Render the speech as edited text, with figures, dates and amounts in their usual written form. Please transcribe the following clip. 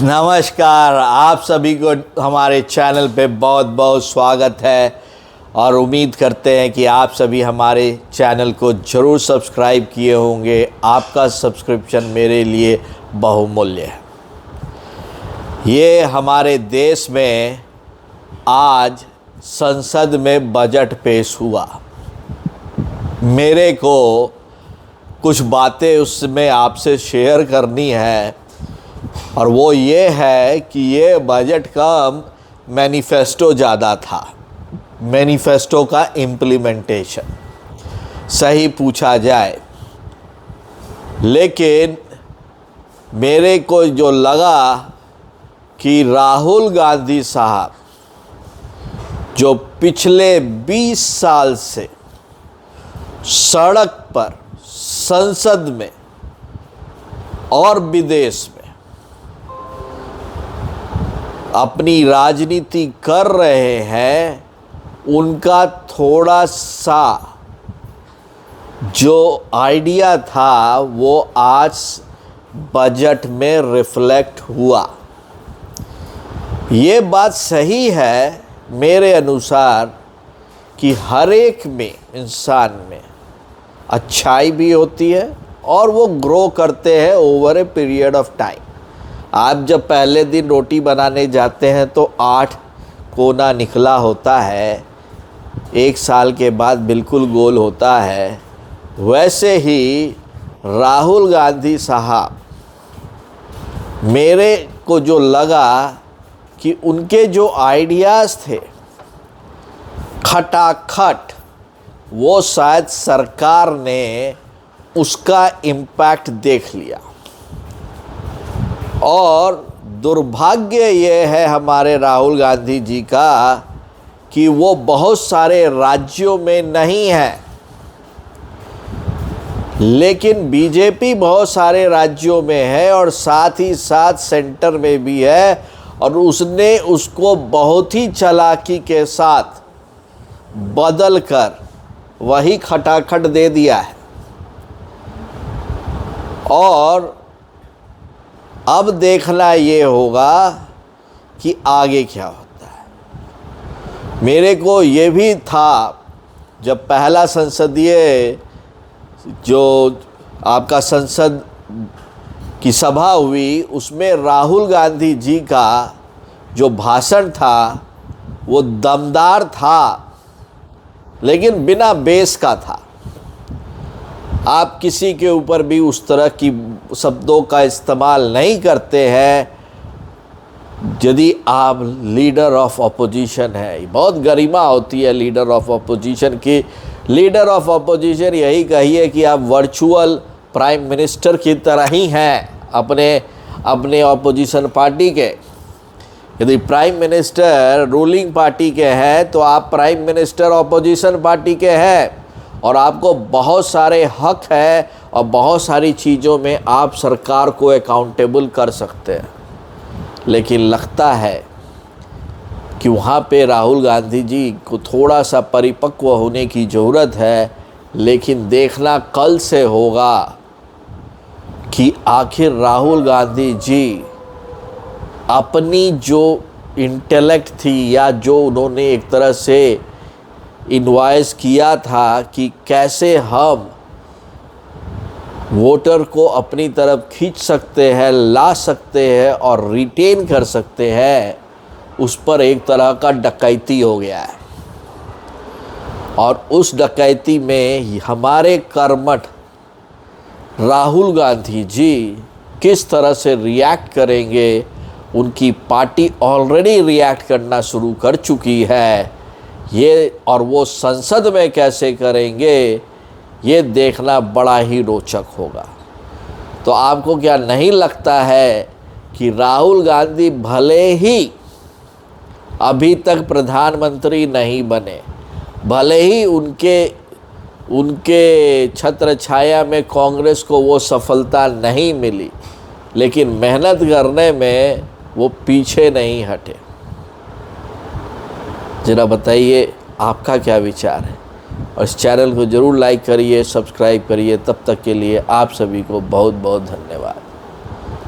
नमस्कार, आप सभी को हमारे चैनल पे बहुत बहुत स्वागत है और उम्मीद करते हैं कि आप सभी हमारे चैनल को ज़रूर सब्सक्राइब किए होंगे। आपका सब्सक्रिप्शन मेरे लिए बहुमूल्य है। ये हमारे देश में आज संसद में बजट पेश हुआ। मेरे को कुछ बातें उसमें आपसे शेयर करनी है और वो ये है कि ये बजट का मैनिफेस्टो ज़्यादा था। मैनिफेस्टो का इम्प्लीमेंटेशन सही पूछा जाए, लेकिन मेरे को जो लगा कि राहुल गांधी साहब जो पिछले 20 साल से सड़क पर, संसद में और विदेश में अपनी राजनीति कर रहे हैं, उनका थोड़ा सा जो आइडिया था वो आज बजट में रिफ्लेक्ट हुआ। ये बात सही है मेरे अनुसार कि हर एक में, इंसान में अच्छाई भी होती है और वो ग्रो करते हैं over a period of time. आप जब पहले दिन रोटी बनाने जाते हैं तो 8 कोना निकला होता है, 1 साल के बाद बिल्कुल गोल होता है। वैसे ही राहुल गांधी साहब, मेरे को जो लगा कि उनके जो आइडियाज़ थे खटाखट, वो शायद सरकार ने उसका इम्पैक्ट देख लिया। और दुर्भाग्य ये है हमारे राहुल गांधी जी का कि वो बहुत सारे राज्यों में नहीं है, लेकिन बीजेपी बहुत सारे राज्यों में है और साथ ही साथ सेंटर में भी है, और उसने उसको बहुत ही चालाकी के साथ बदल कर वही खटाखट दे दिया है। और अब देखना ये होगा कि आगे क्या होता है। मेरे को ये भी था, जब पहला संसदीय जो आपका संसद की सभा हुई, उसमें राहुल गांधी जी का जो भाषण था वो दमदार था, लेकिन बिना बेस का था। आप किसी के ऊपर भी उस तरह की शब्दों का इस्तेमाल नहीं करते हैं यदि आप लीडर ऑफ अपोजिशन है। बहुत गरिमा होती है लीडर ऑफ अपोजिशन की। लीडर ऑफ अपोजिशन यही कहिए कि आप वर्चुअल प्राइम मिनिस्टर की तरह ही हैं अपने अपोजिशन पार्टी के। यदि प्राइम मिनिस्टर रूलिंग पार्टी के हैं तो आप प्राइम मिनिस्टर अपोजिशन पार्टी के हैं, और आपको बहुत सारे हक है और बहुत सारी चीज़ों में आप सरकार को अकाउंटेबल कर सकते हैं। लेकिन लगता है कि वहाँ पे राहुल गांधी जी को थोड़ा सा परिपक्व होने की ज़रूरत है। लेकिन देखना कल से होगा कि आखिर राहुल गांधी जी अपनी जो इंटेलेक्ट थी, या जो उन्होंने एक तरह से इन्वाइस किया था कि कैसे हम वोटर को अपनी तरफ खींच सकते हैं, ला सकते हैं और रिटेन कर सकते हैं, उस पर एक तरह का डकैती हो गया है। और उस डकैती में हमारे कर्मठ राहुल गांधी जी किस तरह से रिएक्ट करेंगे, उनकी पार्टी ऑलरेडी रिएक्ट करना शुरू कर चुकी है ये, और वो संसद में कैसे करेंगे ये देखना बड़ा ही रोचक होगा। तो आपको क्या नहीं लगता है कि राहुल गांधी भले ही अभी तक प्रधानमंत्री नहीं बने, भले ही उनके छत्र छाया में कांग्रेस को वो सफलता नहीं मिली, लेकिन मेहनत करने में वो पीछे नहीं हटे। ज़रा बताइए आपका क्या विचार है, और इस चैनल को ज़रूर लाइक करिए, सब्सक्राइब करिए। तब तक के लिए आप सभी को बहुत बहुत धन्यवाद।